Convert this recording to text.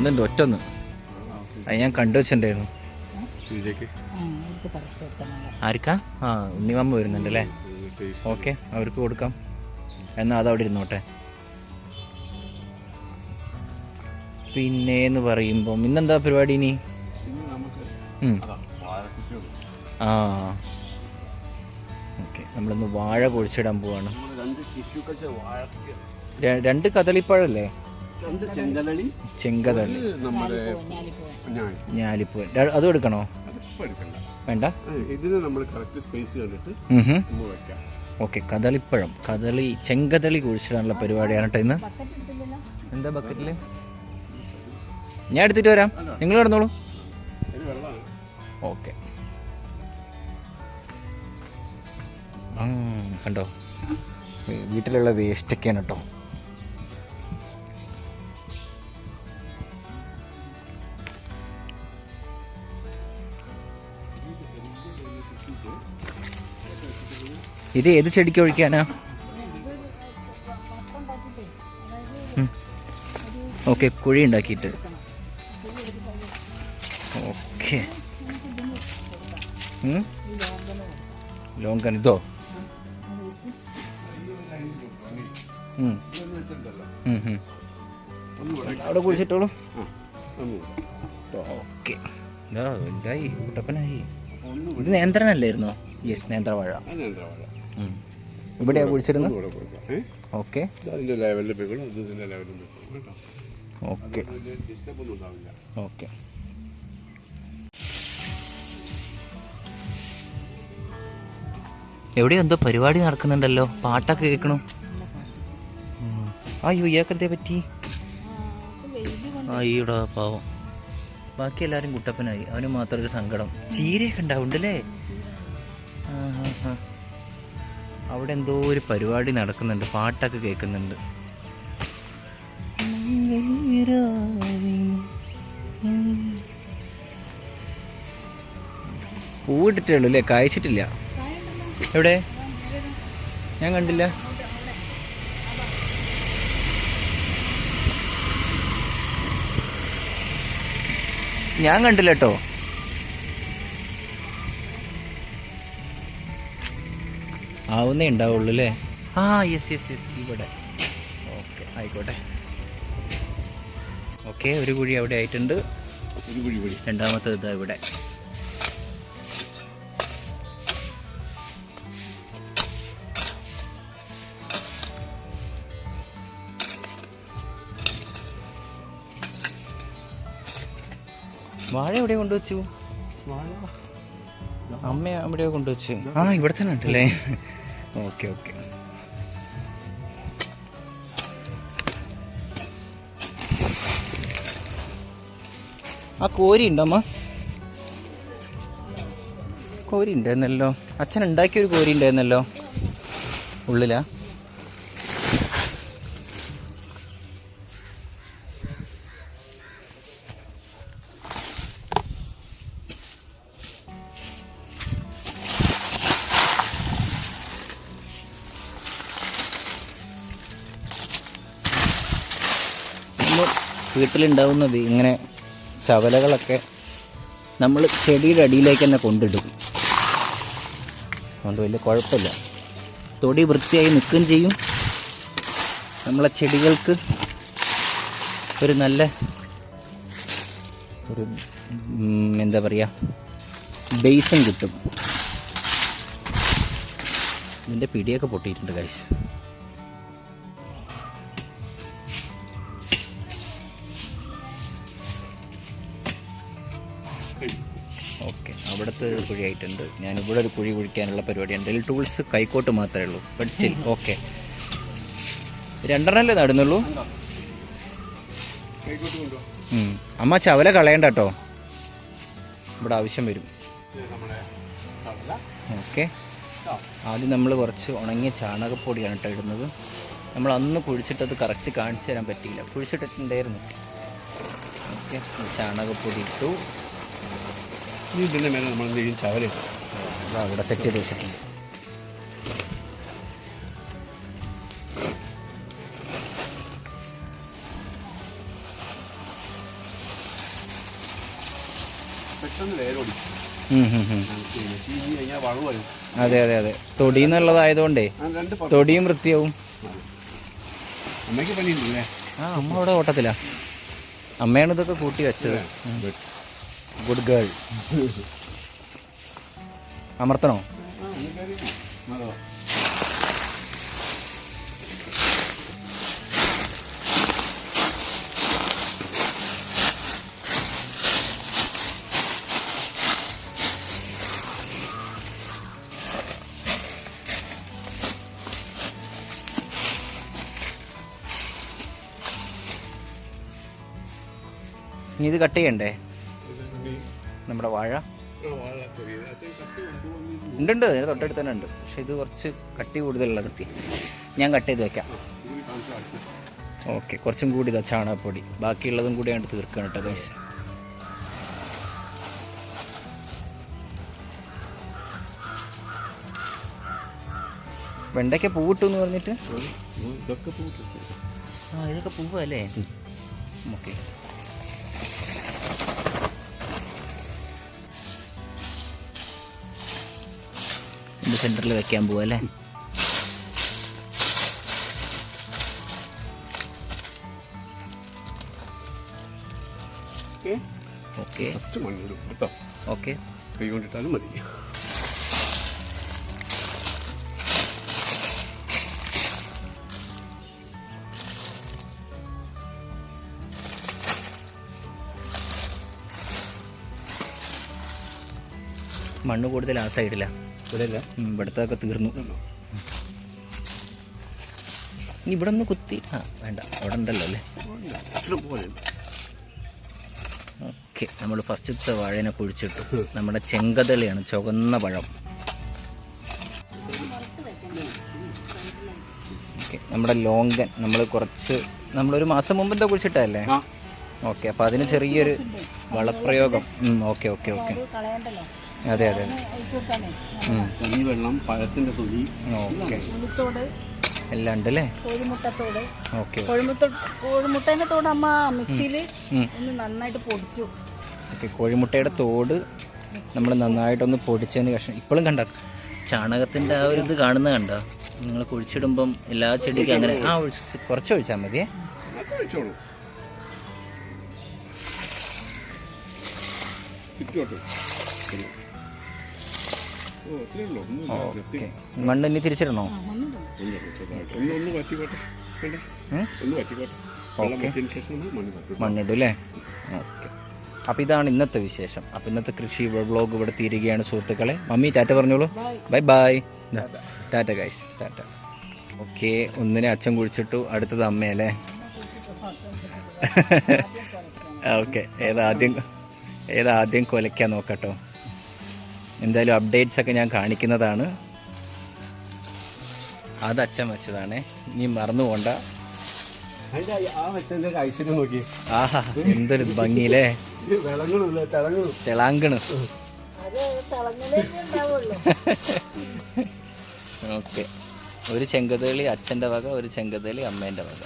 ഒന്നുണ്ട് ഒറ്റൊന്ന് അത് ഞാൻ കണ്ടു വെച്ചിട്ടുണ്ടായിരുന്നു. ആർക്കാ? ആ ഉണ്ണിമാമ്മ വരുന്നുണ്ട് അല്ലേ? ഓക്കെ, അവർക്ക് കൊടുക്കാം. എന്നാൽ അതവിടെ ഇരുന്നോട്ടെ. പിന്നെന്ന് പറയുമ്പം ഇന്നെന്താ പരിപാടി ഇനി? ആ ഓക്കെ, നമ്മളിന്ന് വാഴ കുഴിച്ചിടാൻ പോവാണ്. 2 കദളിപ്പഴല്ലേ? ചെങ്കദളി, ഞാലിപ്പൂ. അതും എടുക്കണോ? വേണ്ട. ഓക്കെ, കദളിപ്പഴം, ചെങ്കദളി കുഴിച്ചിടാനുള്ള പരിപാടിയാണ് കേട്ടോ ഇന്ന്. എന്താ ബക്കറ്റില്? ഞാൻ എടുത്തിട്ട് വരാം, നിങ്ങൾ കിടന്നോളൂ. ഓക്കെ. കണ്ടോ, വീട്ടിലുള്ള വേസ്റ്റൊക്കെയാണ് കേട്ടോ. ഇത് ഏത് ചെടിക്ക് ഒഴിക്കാനാ? ഓക്കെ, കുഴി ഉണ്ടാക്കിയിട്ട്. ഓക്കെ, ലോങ്കൻ ഇതോ? അവിടെ കുഴിച്ചിട്ടോളൂ. ഓക്കെ, എന്തായി കുട്ടപ്പനായി. ഇത് നേന്ത്രനല്ലായിരുന്നോ? യെസ്, നേന്ത്രവാഴ. ഇവിടെയാ കുഴിച്ചിരുന്നത്. Okay okay okay. എവിടെ എന്തോ പരിപാടി നടക്കുന്നുണ്ടല്ലോ, പാട്ടൊക്കെ കേൾക്കണു. അയ്യോ, ഇയാൾക്കെന്തേ പറ്റി? അയ്യോടാ പാവം. ബാക്കി എല്ലാവരും കുട്ടപ്പനായി, അവന് മാത്രം ഒരു സങ്കടം. ചീരയൊക്കെ ഉണ്ടാവുണ്ടല്ലേ? അവിടെ എന്തോ ഒരു പരിപാടി നടക്കുന്നുണ്ട്, പാട്ടൊക്കെ കേൾക്കുന്നുണ്ട്. പൂവിട്ടിട്ടേ ഉള്ളൂ അല്ലേ? കായ്ച്ചിട്ടില്ല. എവിടെ? ഞാൻ കണ്ടില്ല. ഞാൻ കണ്ടില്ല കേട്ടോ. ആവുന്നേ ഉണ്ടാവുള്ളൂ അല്ലേ? ആ യെസ്, ഇവിടെ. ഓക്കെ, ആയിക്കോട്ടെ. ഓക്കെ, ഒരു കുഴി അവിടെ ആയിട്ടുണ്ട്. രണ്ടാമത്തെ ഇതാ ഇവിടെ. വാഴ എവിടെ കൊണ്ടുവച്ചു? അമ്മ എവിടെയോ കൊണ്ടുവച്ചു. ആ, ഇവിടെ തന്നെ ഉണ്ടല്ലേ? Okay okay. ആ കോരി ഉണ്ടോ അമ്മ? കോരി ഉണ്ടായിരുന്നല്ലോ, അച്ഛൻ ഉണ്ടാക്കിയൊരു കോരി ഉണ്ടായിരുന്നല്ലോ ഉള്ളിലാ. വീട്ടിലുണ്ടാവുന്നത് ഇങ്ങനെ ചവലകളൊക്കെ നമ്മൾ ചെടിയുടെ അടിയിലേക്ക് തന്നെ കൊണ്ടിടും. അതുകൊണ്ട് വലിയ കുഴപ്പമില്ല, തൊടി വൃത്തിയായി നിൽക്കുകയും ചെയ്യും. നമ്മളെ ചെടികൾക്ക് ഒരു നല്ല എന്താ പറയുക, ബേസും കിട്ടും. ഇതിൻ്റെ പിടിയൊക്കെ പൊട്ടിയിട്ടുണ്ട് ഗൈസ്. ഓക്കെ, അവിടുത്തെ ഒരു കുഴി ആയിട്ടുണ്ട്. ഞാനിവിടെ ഒരു കുഴി കുഴിക്കാനുള്ള പരിപാടിയാണ്. ഇതിൽ ടൂൾസ് കൈക്കോട്ട് മാത്രമേ ഉള്ളൂ, ബട്ട് സ്റ്റിൽ ഓക്കെ. 2 നടുന്നുള്ളൂ. അമ്മ ചവല കളയണ്ട കേട്ടോ, ഇവിടെ ആവശ്യം വരും. ഓക്കെ, ആദ്യം നമ്മൾ കുറച്ച് ഉണങ്ങിയ ചാണകപ്പൊടിയാണ് കേട്ടോ ഇടുന്നത്. നമ്മൾ അന്ന് കുഴിച്ചിട്ടത് കറക്റ്റ് കാണിച്ചു തരാൻ പറ്റിയില്ല, കുഴിച്ചിട്ടിട്ടുണ്ടായിരുന്നു. ഓക്കെ, ചാണകപ്പൊടി ഇട്ടു. ഇതിൻ്റെ മേലെ നമ്മൾ എന്ത് ചെയ്യും? ചവല അവിടെ സെറ്റ് ചെയ്ത് വെച്ചിട്ടുണ്ട്. അതെ അതെ അതെ, തൊടിയെന്നുള്ളതായതുകൊണ്ടേ തൊടിയും വൃത്തിയാവും. ആ, അമ്മ അവിടെ ഓട്ടത്തിലാ. അമ്മയാണ് ഇതൊക്കെ കൂട്ടി വെച്ചത്. Good girl. അമർത്തണോ? ഇനി ഇത് കട്ട് ചെയ്യണ്ടേ? നമ്മുടെ വാഴ ഉണ്ട്, അതിന് തൊട്ടടുത്ത് തന്നെ ഉണ്ട്. പക്ഷെ ഇത് കുറച്ച് കട്ടി കൂടുതലുള്ള കത്തി. ഞാൻ കട്ട് ചെയ്ത് വെക്കാം. ഓക്കെ, കുറച്ചും കൂടി ഇതാ ചാണകപ്പൊടി, ബാക്കിയുള്ളതും കൂടി ആയിട്ട് തീർക്കണം കേട്ടോ ഗൈസ്. വെണ്ടയ്ക്ക പൂവിട്ടു എന്ന് പറഞ്ഞിട്ട്. ആ, ഇതൊക്കെ പൂവല്ലേ? ഓക്കെ. സെന്ററിൽ വെക്കാൻ പോവാ അല്ലേ? ഓക്കെ ഓക്കെ, കൈ കൊണ്ടിട്ടാലും മതി. മണ്ണ് കൂടുതൽ ആ സൈഡിലാ. ഇവിടുത്തെ തീർന്നു. ഇനി ഇവിടെ ഒന്ന് കുത്തി. ആ വേണ്ട, അവിടെ ഉണ്ടല്ലോ അല്ലേ? ഓക്കെ, നമ്മൾ ഫസ്റ്റത്തെ വാഴനെ കുഴിച്ചിട്ടു. നമ്മുടെ ചെങ്കതളിയാണ്, ചുവന്ന പഴം. ഓക്കെ, നമ്മുടെ ലോങ്കൻ നമ്മളൊരു മാസം മുമ്പ് എന്താ കുഴിച്ചിട്ടല്ലേ? ഓക്കെ, അപ്പോൾ അതിന് ചെറിയൊരു വളപ്രയോഗം. ഓക്കെ ഓക്കെ ഓക്കെ, അതെ അതെ അതെ. വെള്ളം, പഴത്തിന്റെ തൊലി, ഓക്കെ, എല്ലാം ഉണ്ട് അല്ലേ? ഓക്കെ, കോഴിമുട്ടേന്റെ തോട് അമ്മ മിക്സിയിൽ നന്നായിട്ട് പൊടിച്ചു. ഓക്കെ, കോഴിമുട്ടയുടെ തോട് നമ്മൾ നന്നായിട്ടൊന്ന് പൊടിച്ചതിന് ശേഷം ഇപ്പോഴും കണ്ട ചാണകത്തിന്റെ ആ ഒരു ഇത് കാണുന്ന കണ്ടോ? നിങ്ങൾ കുഴിച്ചിടുമ്പം എല്ലാ ചെടിക്കും അങ്ങനെ കുറച്ച് ഒഴിച്ചാൽ മതിയേ. മണ്ണ് ഇനി തിരിച്ചിടണോ? മണ്ണിടും അല്ലേ? ഓക്കെ, അപ്പോൾ ഇതാണ് ഇന്നത്തെ വിശേഷം. അപ്പോൾ ഇന്നത്തെ കൃഷി വ്ളോഗ് ഇവിടെ തീരുകയാണ് സുഹൃത്തുക്കളെ. മമ്മി ടാറ്റ പറഞ്ഞോളൂ. Bye bye. Tata guys, Tata. Okay, ഒന്നിനെ അച്ഛൻ കുഴിച്ചിട്ടു, അടുത്തത് അമ്മയല്ലേ? ഓക്കെ, ഏതാദ്യം കൊലയ്ക്കാൻ നോക്കട്ടോ. എന്തായാലും അപ്ഡേറ്റ്സ് ഒക്കെ ഞാൻ കാണിക്കുന്നതാണ്. അത് അച്ഛൻ വെച്ചതാണ്, ഇനി മറന്നു പോണ്ട. ആഹാ, എന്തൊരു ഭംഗിയില്ലേ? തിളാങ്കണ്. ഓക്കെ, ഒരു ചെങ്കതളി അച്ഛൻ്റെ വക, ഒരു ചെങ്കതളി അമ്മേൻ്റെ വക.